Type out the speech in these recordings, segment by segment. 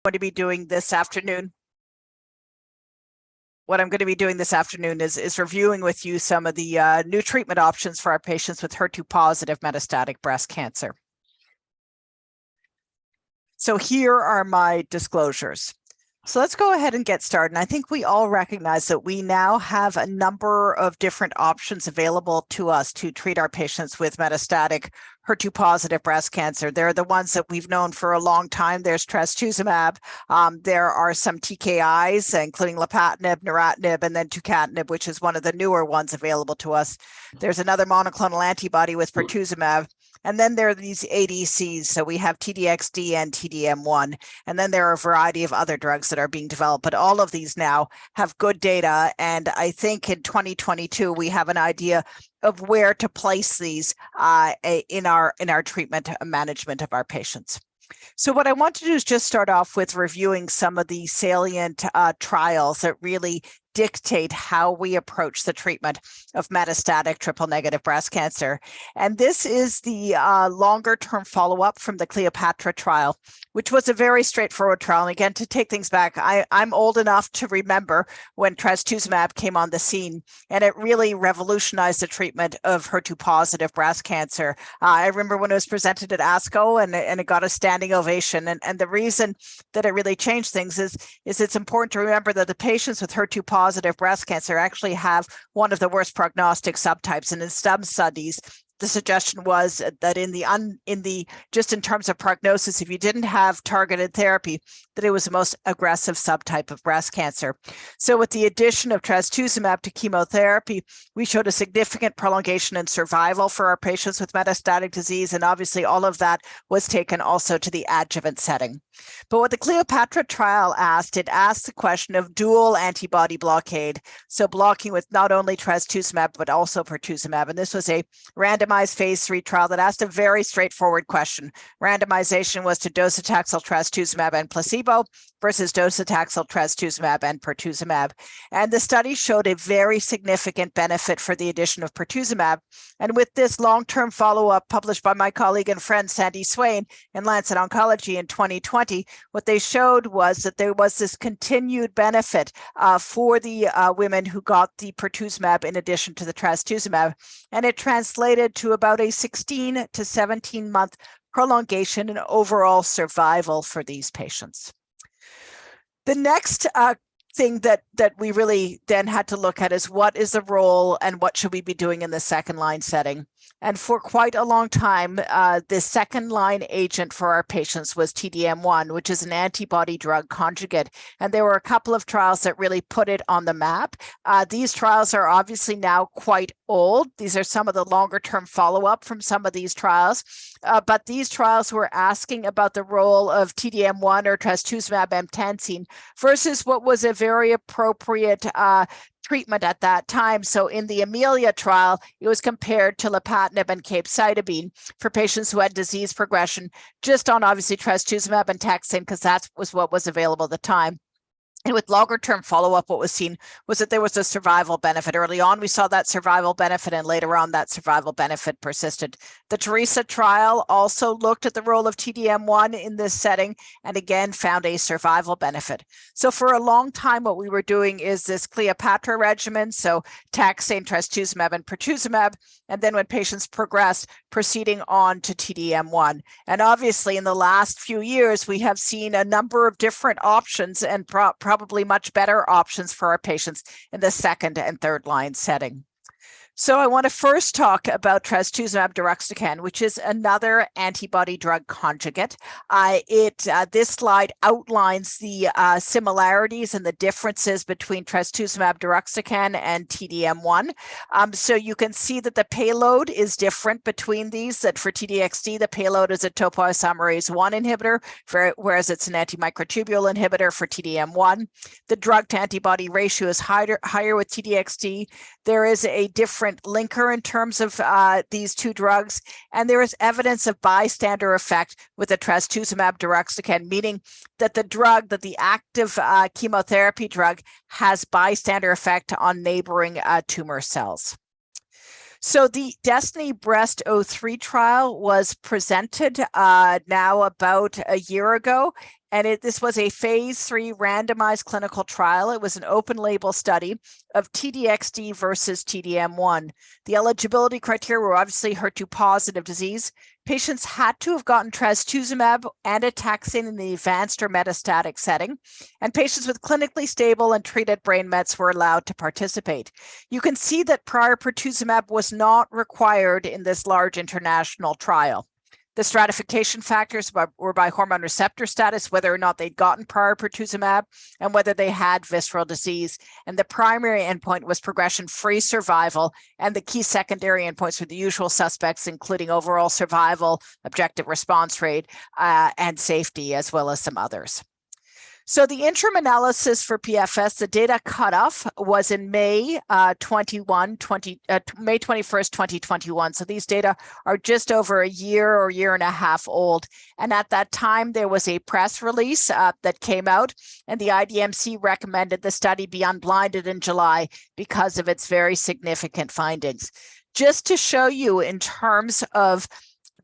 going to be doing this afternoon. What I'm going to be doing this afternoon is reviewing with you some of the new treatment options for our patients with HER2 positive metastatic breast cancer. So here are my disclosures. So let's go ahead and get started. And I think we all recognize that we now have a number of different options available to us to treat our patients with metastatic HER2 positive breast cancer. They're the ones that we've known for a long time. There's trastuzumab. There are some TKIs, including lapatinib, neratinib, and then tucatinib, which is one of the newer ones available to us. There's another monoclonal antibody with pertuzumab. And then there are these ADCs. So we have TDXD and TDM1. And then there are a variety of other drugs that are being developed. But all of these now have good data. And I think in 2022, we have an idea of where to place these in our treatment management of our patients. So what I want to do is just start off with reviewing some of the salient trials that really dictate how we approach the treatment of metastatic triple-negative breast cancer. And this is the longer-term follow-up from the Cleopatra trial, which was a very straightforward trial. And again, to take things back, I'm old enough to remember when trastuzumab came on the scene, and it really revolutionized the treatment of HER2-positive breast cancer. I remember when it was presented at ASCO, and it got a standing ovation. And the reason that it really changed things is it's important to remember that the patients with HER2-positive breast cancer actually have one of the worst prognostic subtypes. And in some studies, the suggestion was that just in terms of prognosis, if you didn't have targeted therapy, that it was the most aggressive subtype of breast cancer. So with the addition of trastuzumab to chemotherapy, we showed a significant prolongation in survival for our patients with metastatic disease. And obviously all of that was taken also to the adjuvant setting. But what the Cleopatra trial asked, it asked the question of dual antibody blockade. So blocking with not only trastuzumab, but also pertuzumab. And this was a randomized phase 3 trial that asked a very straightforward question. Randomization was to docetaxel, trastuzumab, and placebo versus docetaxel, trastuzumab, and pertuzumab. And the study showed a very significant benefit for the addition of pertuzumab. And with this long-term follow-up published by my colleague and friend Sandy Swain in Lancet Oncology in 2020, what they showed was that there was this continued benefit for the women who got the pertuzumab in addition to the trastuzumab. And it translated to about a 16 to 17 month prolongation in overall survival for these patients. The next thing that we really then had to look at is what is the role and what should we be doing in the second line setting. And for quite a long time, the second line agent for our patients was TDM1, which is an antibody drug conjugate. And there were a couple of trials that really put it on the map. These trials are obviously now quite old. These are some of the longer term follow-up from some of these trials. But these trials were asking about the role of TDM1 or trastuzumab emtansine versus what was a very appropriate treatment at that time. So in the Amelia trial, it was compared to lapatinib and capecitabine for patients who had disease progression, just on obviously trastuzumab and taxane, because that was what was available at the time. And with longer-term follow-up, what was seen was that there was a survival benefit. Early on, we saw that survival benefit, and later on, that survival benefit persisted. The Teresa trial also looked at the role of TDM1 in this setting, and again, found a survival benefit. So for a long time, what we were doing is this Cleopatra regimen, so taxane, trastuzumab, and pertuzumab, and then when patients progressed, proceeding on to TDM1. And obviously, in the last few years, we have seen a number of different options and probably much better options for our patients in the second and third line setting. So I want to first talk about trastuzumab deruxtecan, which is another antibody drug conjugate. This slide outlines the similarities and the differences between trastuzumab deruxtecan and TDM1. So you can see that the payload is different between these, that for TDXD, the payload is a topoisomerase 1 inhibitor, whereas it's an antimicrotubule inhibitor for TDM1. The drug to antibody ratio is higher with TDXD. There is a different linker in terms of these two drugs, and there is evidence of bystander effect with the trastuzumab deruxtecan, meaning that the active chemotherapy drug has bystander effect on neighboring tumor cells. So the Destiny Breast 03 trial was presented now about a year ago. And this was a phase 3 randomized clinical trial. It was an open label study of TDXD versus TDM1. The eligibility criteria were obviously HER2 positive disease. Patients had to have gotten trastuzumab and a taxane in the advanced or metastatic setting, and patients with clinically stable and treated brain mets were allowed to participate. You can see that prior pertuzumab was not required in this large international trial. The stratification factors were by hormone receptor status, whether or not they'd gotten prior pertuzumab, and whether they had visceral disease. And the primary endpoint was progression-free survival, and the key secondary endpoints were the usual suspects, including overall survival, objective response rate, and safety, as well as some others. So the interim analysis for PFS, the data cutoff was in May 21st, 2021. So these data are just over a year or year and a half old. And at that time, there was a press release that came out, and the IDMC recommended the study be unblinded in July because of its very significant findings. Just to show you in terms of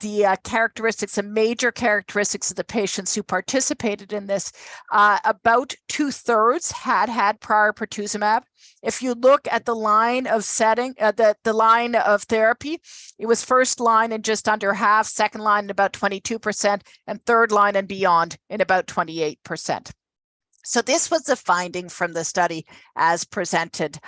the characteristics and major characteristics of the patients who participated in this, about 2/3 had prior pertuzumab. If you look at the line of setting, the line of therapy, it was first line in just under half, second line in about 22%, and third line and beyond in about 28%. So this was the finding from the study as presented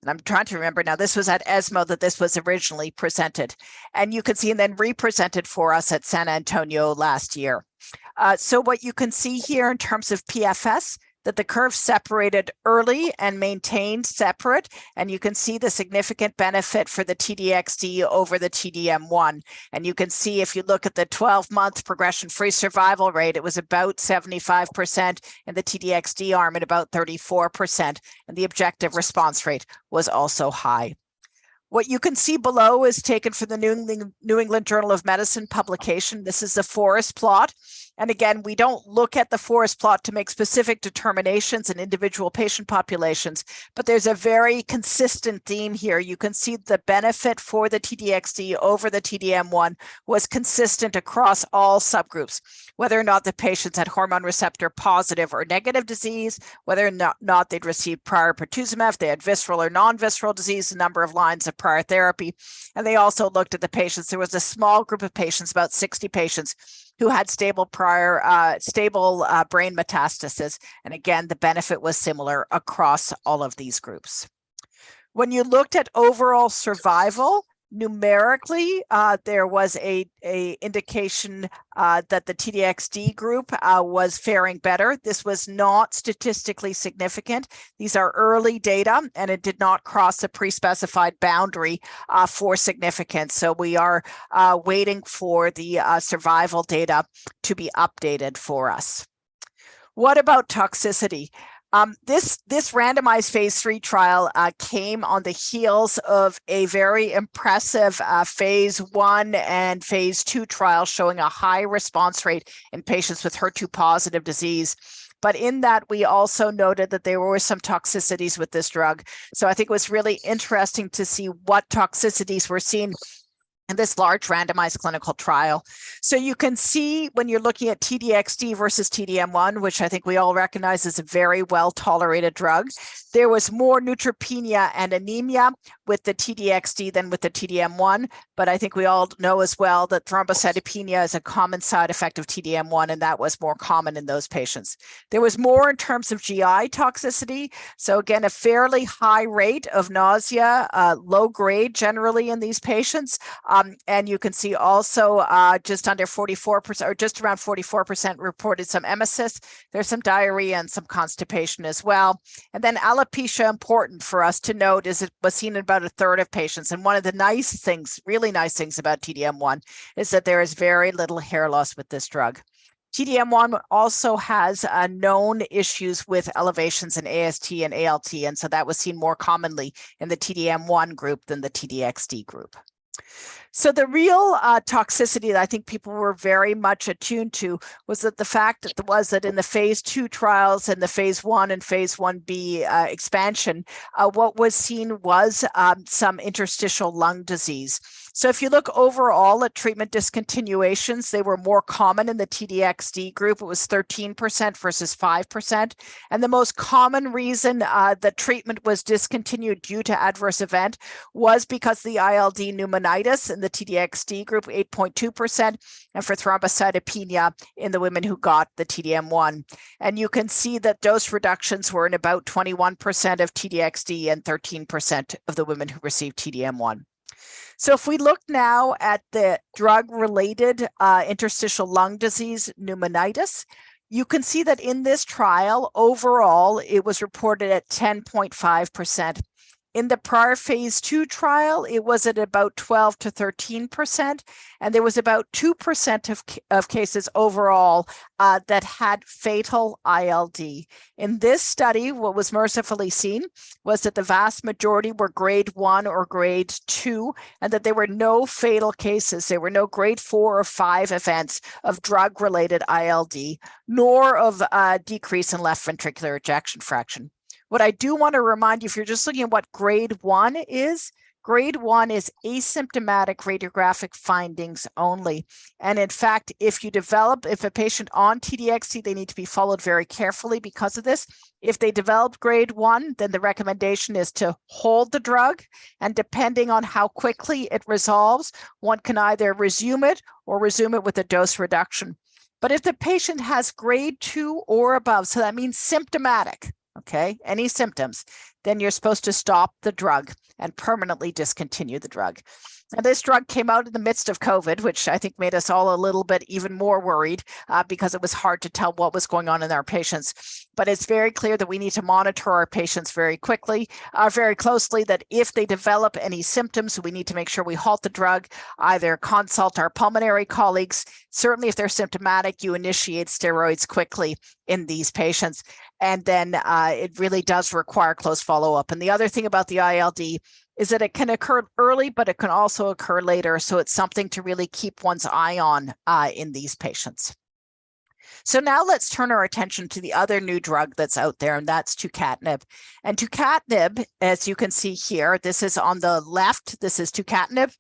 and I'm trying to remember now, this was at ESMO that this was originally presented. And you can see and then represented for us at San Antonio last year. So what you can see here in terms of PFS, that the curve separated early and maintained separate. And you can see the significant benefit for the TDXD over the TDM1. And you can see if you look at the 12-month progression-free survival rate, it was about 75% in the TDXD arm and about 34%. And the objective response rate was also high. What you can see below is taken from the New England Journal of Medicine publication. This is the forest plot. And again, we don't look at the forest plot to make specific determinations in individual patient populations, but there's a very consistent theme here. You can see the benefit for the TDXD over the TDM1 was consistent across all subgroups, whether or not the patients had hormone receptor positive or negative disease, whether or not they'd received prior pertuzumab, if they had visceral or non-visceral disease, the number of lines of prior therapy. And they also looked at the patients. There was a small group of patients, about 60 patients, who had stable brain metastasis. And again, the benefit was similar across all of these groups. When you looked at overall survival, numerically, there was a indication that the TDXD group was faring better. This was not statistically significant. These are early data, and it did not cross a pre-specified boundary for significance. So we are waiting for the survival data to be updated for us. What about toxicity? This randomized phase 3 trial came on the heels of a very impressive phase 1 and phase 2 trial showing a high response rate in patients with HER2 positive disease. But in that, we also noted that there were some toxicities with this drug. So I think it was really interesting to see what toxicities were seen in this large randomized clinical trial. So you can see when you're looking at TDXD versus TDM1, which I think we all recognize is a very well-tolerated drug, there was more neutropenia and anemia with the TDXD than with the TDM1. But I think we all know as well that thrombocytopenia is a common side effect of TDM1, and that was more common in those patients. There was more in terms of GI toxicity. So again, a fairly high rate of nausea, low grade generally in these patients. And you can see also just under 44% or just around 44% reported some emesis. There's some diarrhea and some constipation as well. And then alopecia, important for us to note, is it was seen in about a third of patients. And one of the nice things, really nice things about TDM1 is that there is very little hair loss with this drug. TDM1 also has known issues with elevations in AST and ALT, and so that was seen more commonly in the TDM1 group than the TDXD group. So the real toxicity that I think people were very much attuned to was that the fact that in the phase 2 trials and the phase 1 and phase 1B expansion, what was seen was some interstitial lung disease. So if you look overall at treatment discontinuations, they were more common in the T-DXd group. It was 13% versus 5%. And the most common reason that treatment was discontinued due to adverse event was because the ILD pneumonitis in the T-DXd group, 8.2%, and for thrombocytopenia in the women who got the T-DM1. And you can see that dose reductions were in about 21% of T-DXd and 13% of the women who received T-DM1. So if we look now at the drug-related interstitial lung disease pneumonitis, you can see that in this trial, overall, it was reported at 10.5%. In the prior phase 2 trial, it was at about 12 to 13%, and there was about 2% of cases overall that had fatal ILD. In this study, what was mercifully seen was that the vast majority were grade 1 or grade 2, and that there were no fatal cases. There were no grade 4 or 5 events of drug-related ILD, nor of decrease in left ventricular ejection fraction. What I do want to remind you, if you're just looking at what grade 1 is asymptomatic radiographic findings only. And in fact, if a patient on T-DXd, they need to be followed very carefully because of this. If they develop grade 1, then the recommendation is to hold the drug. And depending on how quickly it resolves, one can either resume it or resume it with a dose reduction. But if the patient has grade 2 or above, so that means symptomatic, okay, any symptoms, then you're supposed to stop the drug and permanently discontinue the drug. And this drug came out in the midst of COVID, which I think made us all a little bit even more worried because it was hard to tell what was going on in our patients. But it's very clear that we need to monitor our patients very closely, that if they develop any symptoms, we need to make sure we halt the drug, either consult our pulmonary colleagues. Certainly, if they're symptomatic, you initiate steroids quickly in these patients. And then it really does require close follow-up. And the other thing about the ILD is that it can occur early, but it can also occur later. So it's something to really keep one's eye on in these patients. So now let's turn our attention to the other new drug that's out there, and that's tucatinib. And tucatinib, as you can see here, this is on the left, this is tucatinib.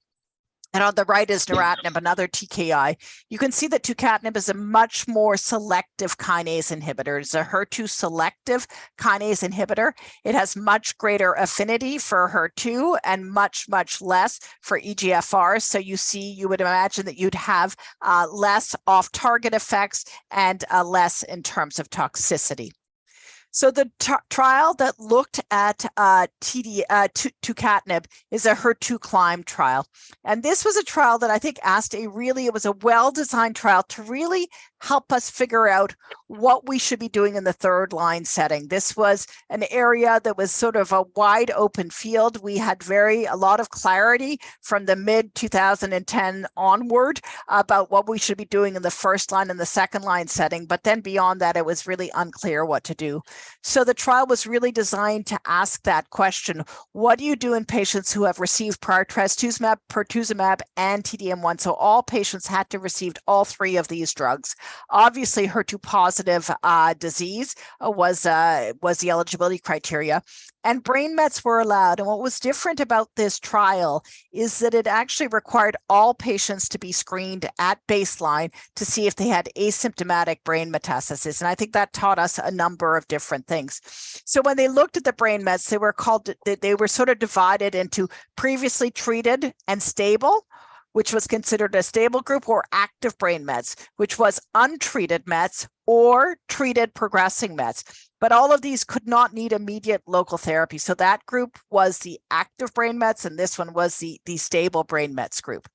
And on the right is neratinib, another TKI. You can see that tucatinib is a much more selective kinase inhibitor. It's a HER2 selective kinase inhibitor. It has much greater affinity for HER2 and much less for EGFR. So you would imagine that you'd have less off-target effects and less in terms of toxicity. So the trial that looked at tucatinib is a HER2 CLIMB trial. And this was a trial that I think it was a well-designed trial to really help us figure out what we should be doing in the third line setting. This was an area that was sort of a wide open field. We had a lot of clarity from the mid 2010 onward about what we should be doing in the first line and the second line setting. But then beyond that, it was really unclear what to do. So the trial was really designed to ask that question. What do you do in patients who have received prior trastuzumab, pertuzumab, and T-DM1? So all patients had to receive all three of these drugs. Obviously, HER2 positive disease was the eligibility criteria, and brain mets were allowed. And what was different about this trial is that it actually required all patients to be screened at baseline to see if they had asymptomatic brain metastasis. And I think that taught us a number of different things. So when they looked at the brain mets, they were sort of divided into previously treated and stable, which was considered a stable group, or active brain mets, which was untreated mets or treated progressing mets. But all of these could not need immediate local therapy. So that group was the active brain mets, and this one was the stable brain mets group.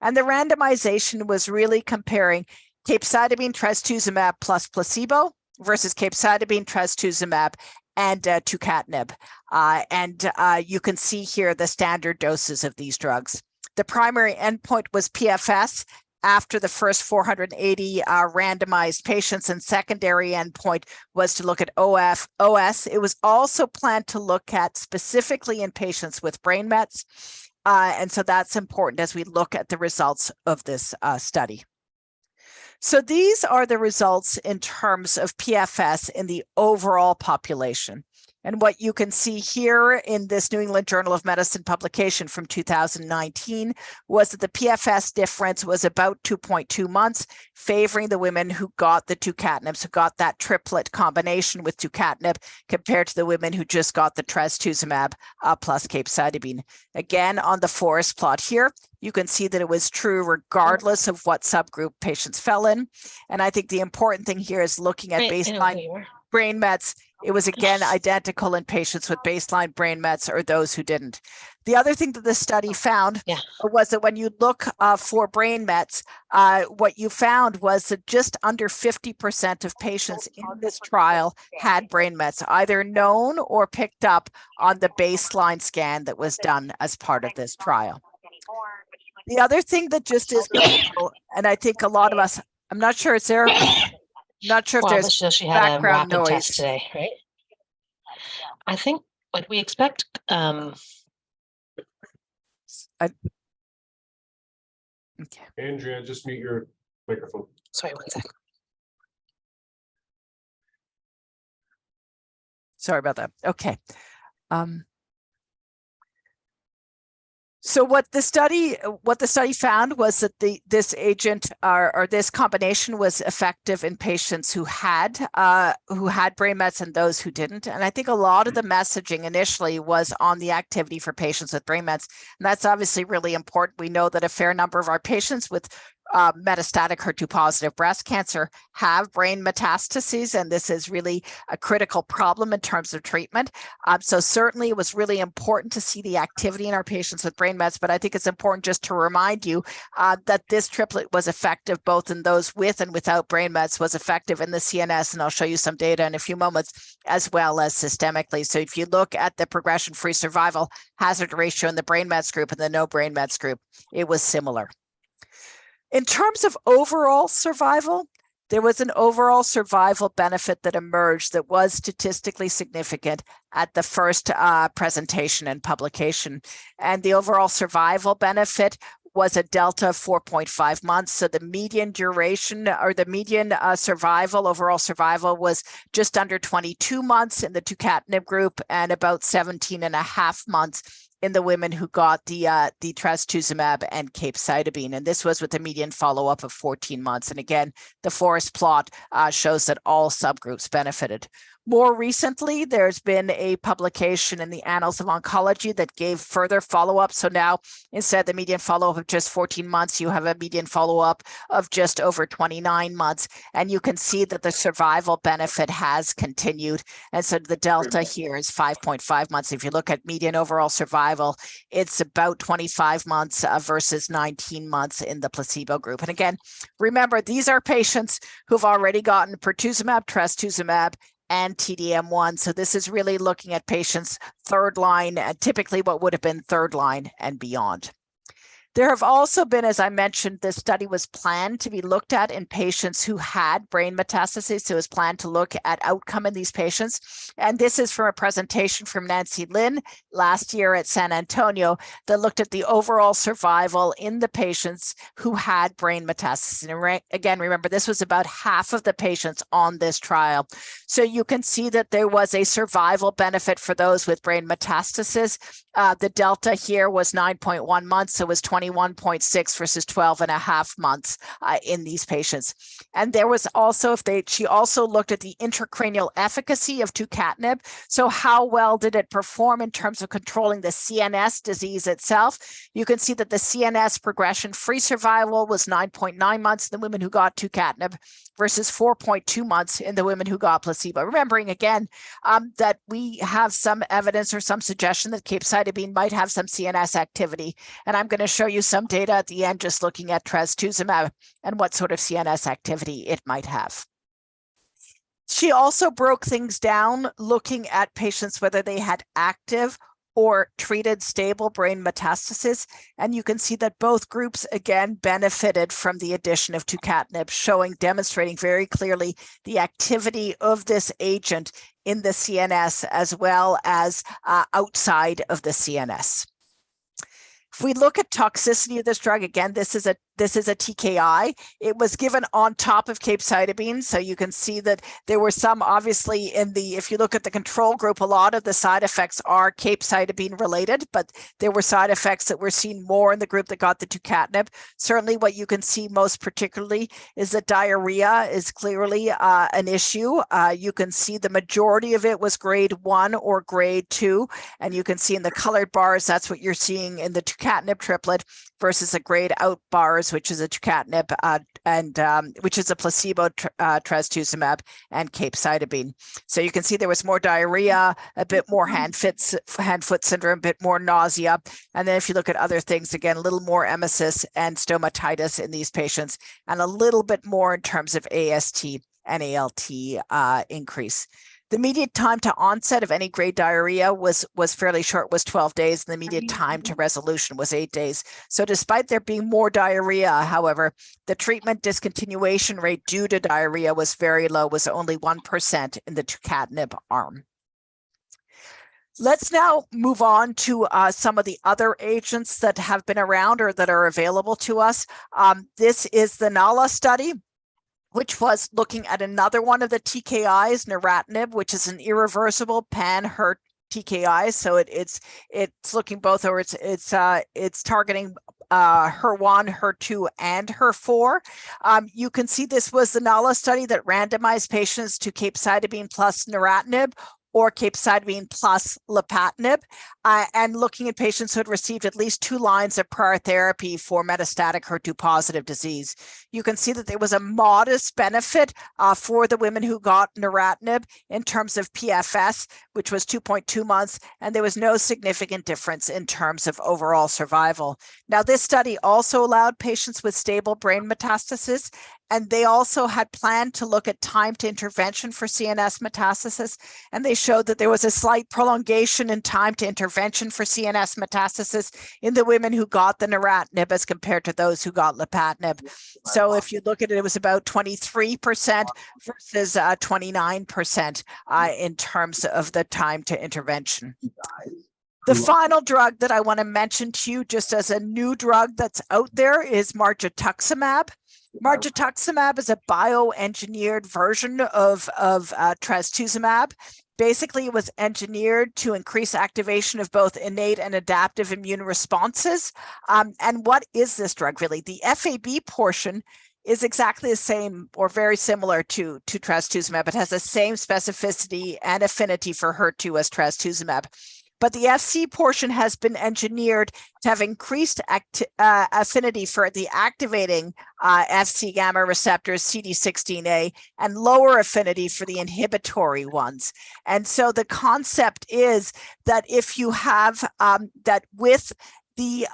And the randomization was really comparing capecitabine trastuzumab plus placebo versus capecitabine trastuzumab and tucatinib. You can see here the standard doses of these drugs. The primary endpoint was PFS after the first 480 randomized patients, and secondary endpoint was to look at OS. It was also planned to look at specifically in patients with brain mets. And so that's important as we look at the results of this study. So these are the results in terms of PFS in the overall population. And what you can see here in this New England Journal of Medicine publication from 2019 was that the PFS difference was about 2.2 months, favoring the women who got the tucatinib, who got that triplet combination with tucatinib, compared to the women who just got the trastuzumab plus capecitabine. Again, on the forest plot here, you can see that it was true regardless of what subgroup patients fell in. And I think the important thing here is looking at baseline brain mets. It was again identical in patients with baseline brain mets or those who didn't. The other thing that the study found was that when you look for brain mets, what you found was that just under 50% of patients in this trial had brain mets, either known or picked up on the baseline scan that was done as part of this trial. The other thing that just is critical, and I think a lot of us, I'm not sure it's there. Not sure if there's she had background a rapid noise test today, right? I think what we expect. Okay. Andrea, just mute your microphone. Sorry, one sec. Sorry about that. Okay. So what the study found was that this agent or this combination was effective in patients who had brain mets and those who didn't. And I think a lot of the messaging initially was on the activity for patients with brain mets, and that's obviously really important. We know that a fair number of our patients with metastatic HER2 positive breast cancer have brain metastases, and this is really a critical problem in terms of treatment. So certainly it was really important to see the activity in our patients with brain mets, but I think it's important just to remind you that this triplet was effective both in those with and without brain mets, was effective in the CNS, and I'll show you some data in a few moments, as well as systemically. So if you look at the progression-free survival hazard ratio in the brain mets group and the no brain mets group, it was similar. In terms of overall survival, there was an overall survival benefit that emerged that was statistically significant at the first presentation and publication. And the overall survival benefit was a delta of 4.5 months. So the median duration or the median overall survival was just under 22 months in the tucatinib group and about 17.5 months in the women who got the trastuzumab and capecitabine. And this was with a median follow-up of 14 months. And again, the forest plot shows that all subgroups benefited. More recently, there's been a publication in the Annals of Oncology that gave further follow-up. So now, instead of the median follow-up of just 14 months, you have a median follow-up of just over 29 months. And you can see that the survival benefit has continued. And so the delta here is 5.5 months. If you look at median overall survival, it's about 25 months versus 19 months in the placebo group. And again, remember, these are patients who've already gotten pertuzumab, trastuzumab, and TDM1. So this is really looking at patients third line, typically what would have been third line and beyond. There have also been, as I mentioned, this study was planned to be looked at in patients who had brain metastases. So it was planned to look at outcome in these patients. And this is from a presentation from Nancy Lin last year at San Antonio that looked at the overall survival in the patients who had brain metastases. And again, remember, this was about half of the patients on this trial. So you can see that there was a survival benefit for those with brain metastases. The delta here was 9.1 months, so it was 21.6 versus 12.5 months in these patients. And there was also, she also looked at the intracranial efficacy of tucatinib. So how well did it perform in terms of controlling the CNS disease itself? You can see that the CNS progression-free survival was 9.9 months in the women who got tucatinib versus 4.2 months in the women who got placebo. Remembering again that we have some evidence or some suggestion that capecitabine might have some CNS activity. And I'm going to show you some data at the end, just looking at trastuzumab and what sort of CNS activity it might have. She also broke things down, looking at patients, whether they had active or treated stable brain metastasis. And you can see that both groups, again, benefited from the addition of tucatinib, demonstrating very clearly the activity of this agent in the CNS as well as outside of the CNS. If we look at toxicity of this drug, again, this this is a TKI. It was given on top of capecitabine. So you can see that there were some, obviously, if you look at the control group, a lot of the side effects are capecitabine related, but there were side effects that were seen more in the group that got the tucatinib. Certainly what you can see most particularly is that diarrhea is clearly an issue. You can see the majority of it was grade 1 or grade 2, and you can see in the colored bars, that's what you're seeing in the tucatinib triplet versus a grayed out bars, which is a tucatinib which is a placebo trastuzumab and capecitabine. So you can see there was more diarrhea, a bit more hand-foot syndrome, a bit more nausea. And then if you look at other things, again, a little more emesis and stomatitis in these patients, and a little bit more in terms of AST and ALT increase. The median time to onset of any grade diarrhea was fairly short, was 12 days, and the median time to resolution was 8 days. So despite there being more diarrhea, however, the treatment discontinuation rate due to diarrhea was very low, was only 1% in the tucatinib arm. Let's now move on to some of the other agents that have been around or that are available to us. This is the NALA study, which was looking at another one of the TKIs, neratinib, which is an irreversible pan-HER TKI. So it's looking both, or it's targeting HER1, HER2, and HER4. You can see this was the NALA study that randomized patients to capecitabine plus neratinib or capecitabine plus lapatinib, and looking at patients who had received at least 2 lines of prior therapy for metastatic HER2 positive disease. You can see that there was a modest benefit for the women who got neratinib in terms of PFS, which was 2.2 months, and there was no significant difference in terms of overall survival. Now, this study also allowed patients with stable brain metastasis, and they also had planned to look at time to intervention for CNS metastasis, and they showed that there was a slight prolongation in time to intervention for CNS metastasis in the women who got the neratinib as compared to those who got lapatinib. So if you look at it, it was about 23% versus 29% in terms of the time to intervention. The final drug that I want to mention to you, just as a new drug that's out there, is margetuximab. Margetuximab is a bioengineered version of trastuzumab. Basically, it was engineered to increase activation of both innate and adaptive immune responses. And what is this drug really? The FAB portion is exactly the same or very similar to trastuzumab. It has the same specificity and affinity for HER2 as trastuzumab. But the FC portion has been engineered to have increased affinity for the activating FC gamma receptors, CD16A, and lower affinity for the inhibitory ones. And so the concept is that if you have that with the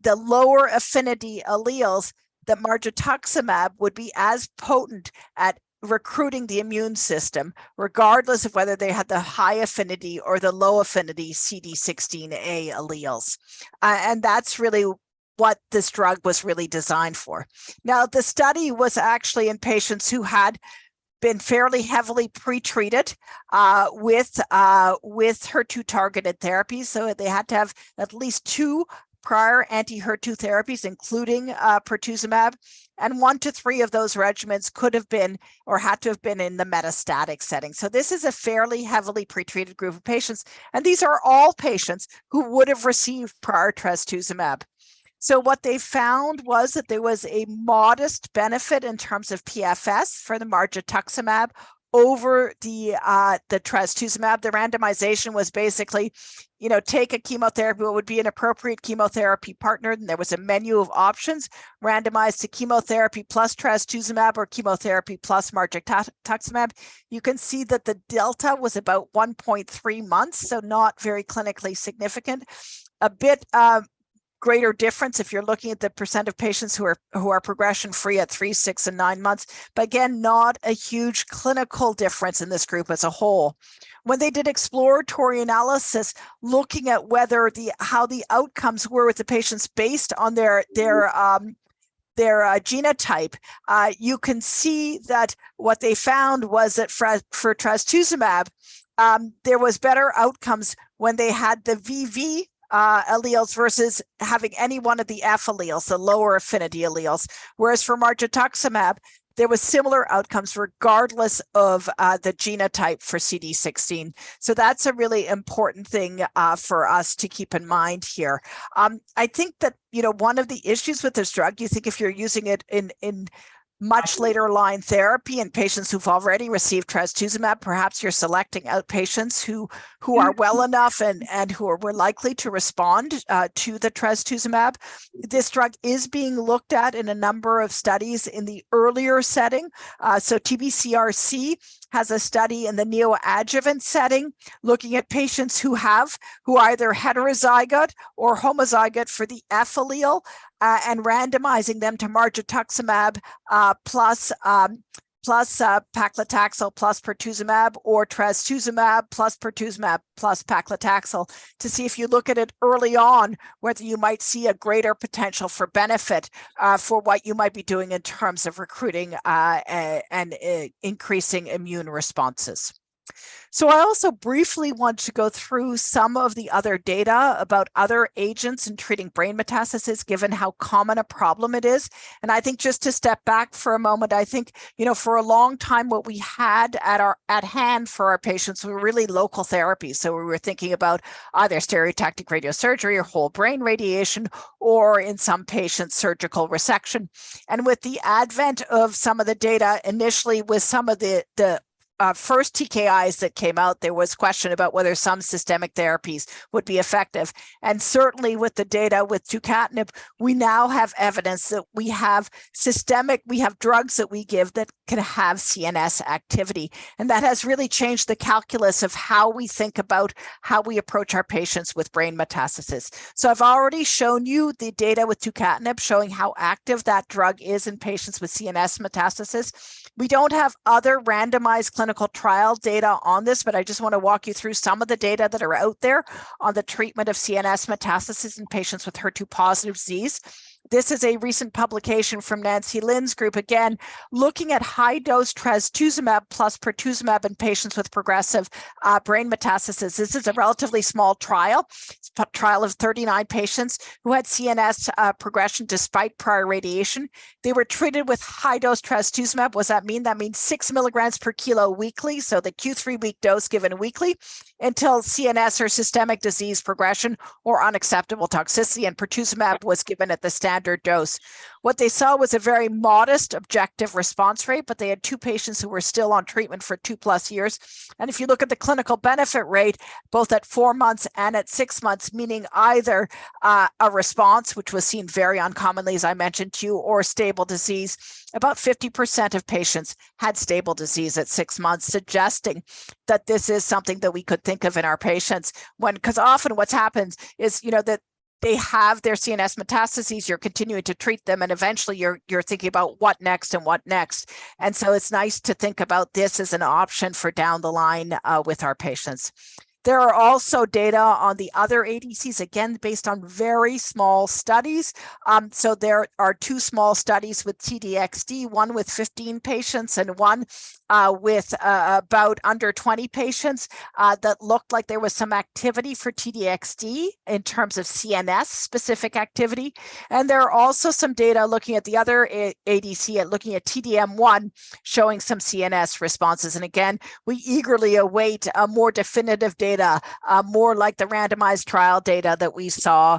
lower affinity alleles, that margetuximab would be as potent at recruiting the immune system, regardless of whether they had the high affinity or the low affinity CD16A alleles. And that's really what this drug was really designed for. Now, the study was actually in patients who had been fairly heavily pretreated with HER2 targeted therapies. So they had to have at least 2 prior anti-HER2 therapies, including pertuzumab, and 1 to 3 of those regimens could have been or had to have been in the metastatic setting. So this is a fairly heavily pretreated group of patients, and these are all patients who would have received prior trastuzumab. So what they found was that there was a modest benefit in terms of PFS for the margetuximab over the trastuzumab. The randomization was basically, take a chemotherapy, what would be an appropriate chemotherapy partner. And there was a menu of options randomized to chemotherapy plus trastuzumab or chemotherapy plus margetuximab. You can see that the delta was about 1.3 months, so not very clinically significant. A bit greater difference if you're looking at the percent of patients who are progression free at 3, 6, and 9 months, but again, not a huge clinical difference in this group as a whole. When they did exploratory analysis, looking at whether how the outcomes were with the patients based on their genotype, you can see that what they found was that for trastuzumab, there was better outcomes when they had the VV alleles versus having any one of the F alleles, the lower affinity alleles. Whereas for margetuximab, there was similar outcomes regardless of the genotype for CD16. So that's a really important thing for us to keep in mind here. I think that, one of the issues with this drug, you think if you're using it in much later line therapy in patients who've already received trastuzumab, perhaps you're selecting out patients who are well enough and who were likely to respond to the trastuzumab. This drug is being looked at in a number of studies in the earlier setting. So TBCRC has a study in the neoadjuvant setting looking at patients who are either heterozygote or homozygote for the F allele, and randomizing them to margetuximab plus paclitaxel plus pertuzumab, or trastuzumab plus pertuzumab plus paclitaxel, to see if you look at it early on, whether you might see a greater potential for benefit for what you might be doing in terms of recruiting and increasing immune responses. So I also briefly want to go through some of the other data about other agents in treating brain metastasis, given how common a problem it is. And I think just to step back for a moment, I think, for a long time, what we had at hand for our patients were really local therapies. So we were thinking about either stereotactic radiosurgery or whole brain radiation, or in some patients, surgical resection. And with the advent of some of the data, initially with some of the first TKIs that came out, there was question about whether some systemic therapies would be effective. And certainly with the data with tucatinib, we now have evidence that we have drugs that we give that can have CNS activity. And that has really changed the calculus of how we think about how we approach our patients with brain metastasis. So I've already shown you the data with tucatinib showing how active that drug is in patients with CNS metastasis. We don't have other randomized clinical trial data on this, but I just want to walk you through some of the data that are out there on the treatment of CNS metastasis in patients with HER2 positive disease. This is a recent publication from Nancy Lin's group, again, looking at high-dose trastuzumab plus pertuzumab in patients with progressive brain metastasis. This is a relatively small trial. It's a trial of 39 patients who had CNS progression despite prior radiation. They were treated with high-dose trastuzumab. What does that mean? That means 6 milligrams per kilo weekly, so the Q3-week dose given weekly, until CNS or systemic disease progression or unacceptable toxicity, and pertuzumab was given at the standard dose. What they saw was a very modest objective response rate, but they had 2 patients who were still on treatment for 2+ years. And if you look at the clinical benefit rate, both at 4 months and at 6 months, meaning either a response, which was seen very uncommonly, as I mentioned to you, or stable disease, about 50% of patients had stable disease at 6 months, suggesting that this is something that we could think of in our patients, because often what's happens is, that they have their CNS metastases, you're continuing to treat them, and eventually you're thinking about what next and what next. And so it's nice to think about this as an option for down the line with our patients. There are also data on the other ADCs, again, based on very small studies. So there are 2 small studies with TDXD, one with 15 patients and one with about under 20 patients that looked like there was some activity for TDXD in terms of CNS specific activity. And there are also some data looking at the other ADC, looking at TDM1, showing some CNS responses. And again, we eagerly await more definitive data, more like the randomized trial data that we saw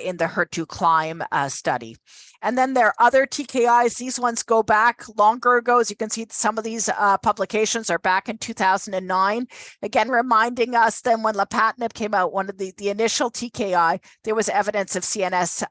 in the HER2 CLIMB study. And then there are other TKIs. These ones go back longer ago. As you can see, some of these publications are back in 2009. Again, reminding us then when lapatinib came out, one of the initial TKI, there was evidence of CNS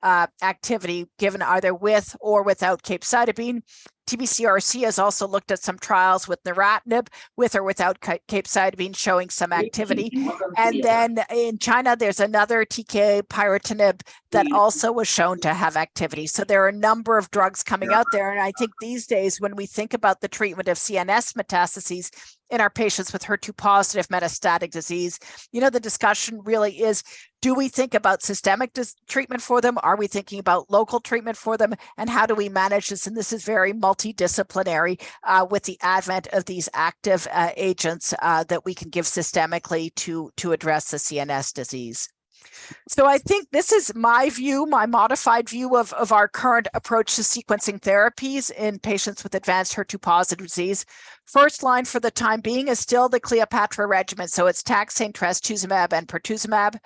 activity given either with or without capecitabine. TBCRC has also looked at some trials with neratinib, with or without capecitabine, showing some activity. And then in China, there's another TKI, pyrotinib, that also was shown to have activity. So there are a number of drugs coming out there. And I think these days, when we think about the treatment of CNS metastases in our patients with HER2 positive metastatic disease, the discussion really is, do we think about systemic treatment for them? Are we thinking about local treatment for them? And how do we manage this? And this is very multidisciplinary with the advent of these active agents that we can give systemically to address the CNS disease. So I think this is my view, my modified view of our current approach to sequencing therapies in patients with advanced HER2 positive disease. First line for the time being is still the Cleopatra regimen. So it's taxane, trastuzumab, and pertuzumab.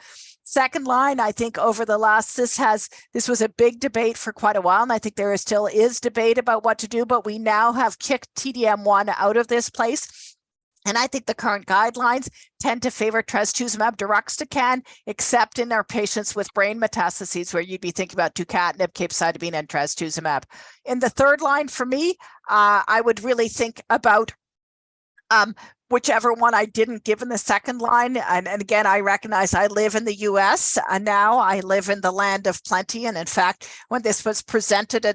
Second line, I think over the last, this was a big debate for quite a while, and I think there still is debate about what to do, but we now have kicked TDM1 out of this place. And I think the current guidelines tend to favor trastuzumab deruxtecan, except in our patients with brain metastases, where you'd be thinking about tucatinib, capecitabine, and trastuzumab. In the third line, for me, I would really think about whichever one I didn't give in the second line. And again, I recognize I live in the US and now I live in the land of plenty. And in fact, when this was presented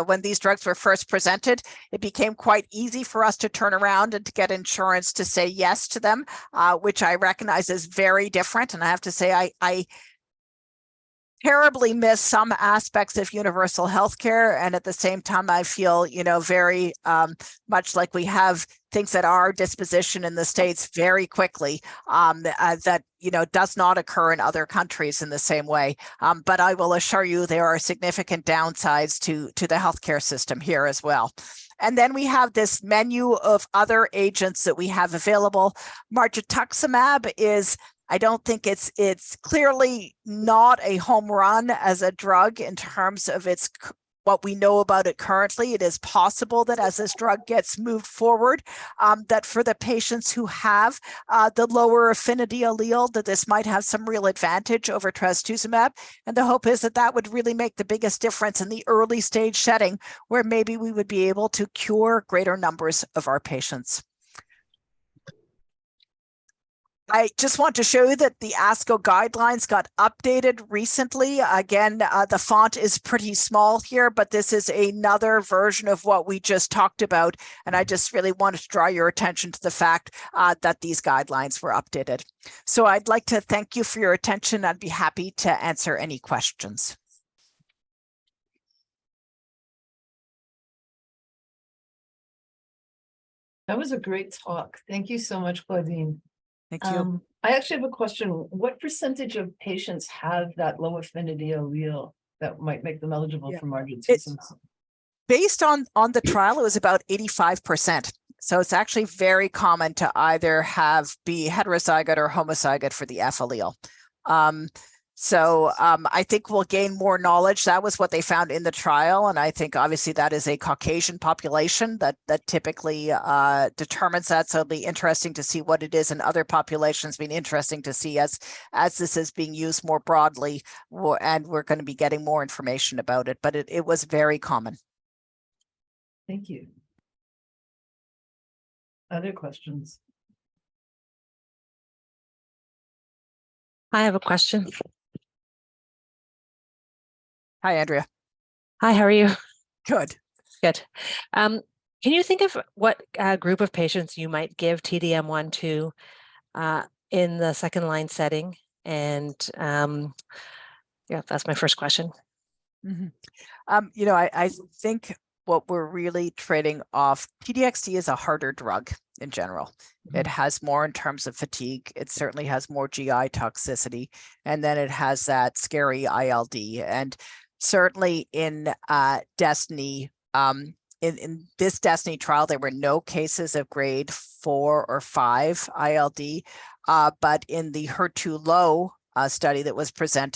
when these drugs were first presented, it became quite easy for us to turn around and to get insurance to say yes to them, which I recognize is very different. And I have to say, I terribly miss some aspects of universal healthcare. And at the same time, I feel, very much like we have things at our disposition in the States very quickly that, does not occur in other countries in the same way. But I will assure you there are significant downsides to the healthcare system here as well. And then we have this menu of other agents that we have available. Margetuximab is, I don't think it's clearly not a home run as a drug in terms of what we know about it currently. It is possible that as this drug gets moved forward, that for the patients who have the lower affinity allele, that this might have some real advantage over trastuzumab. And the hope is that that would really make the biggest difference in the early stage setting, where maybe we would be able to cure greater numbers of our patients. I just want to show you that the ASCO guidelines got updated recently. Again, the font is pretty small here, but this is another version of what we just talked about. And I just really wanted to draw your attention to the fact that these guidelines were updated. So I'd like to thank you for your attention. I'd be happy to answer any questions. That was a great talk. Thank you so much, Claudine. Thank you. I actually have a question. What percentage of patients have that low affinity allele that might make them eligible for Margetuximab? Based on the trial, it was about 85%. So it's actually very common to either be heterozygote or homozygote for the F allele. So I think we'll gain more knowledge. That was what they found in the trial. And I think obviously that is a Caucasian population that typically determines that. So it'll be interesting to see what it is in other populations, being interesting to see as this is being used more broadly, and we're going to be getting more information about it. But it was very common. Thank you. Other questions? I have a question. Hi, Andrea. Hi, how are you? Good. Good. Can you think of what group of patients you might give TDM1 to in the second line setting? And yeah, that's my first question. Mm-hmm. I think what we're really trading off, T-DXd is a harder drug in general. It has more in terms of fatigue. It certainly has more GI toxicity. And then it has that scary ILD. And certainly in Destiny, in this Destiny trial, there were no cases of grade 4 or 5 ILD. But in the HER2 low study that was presented,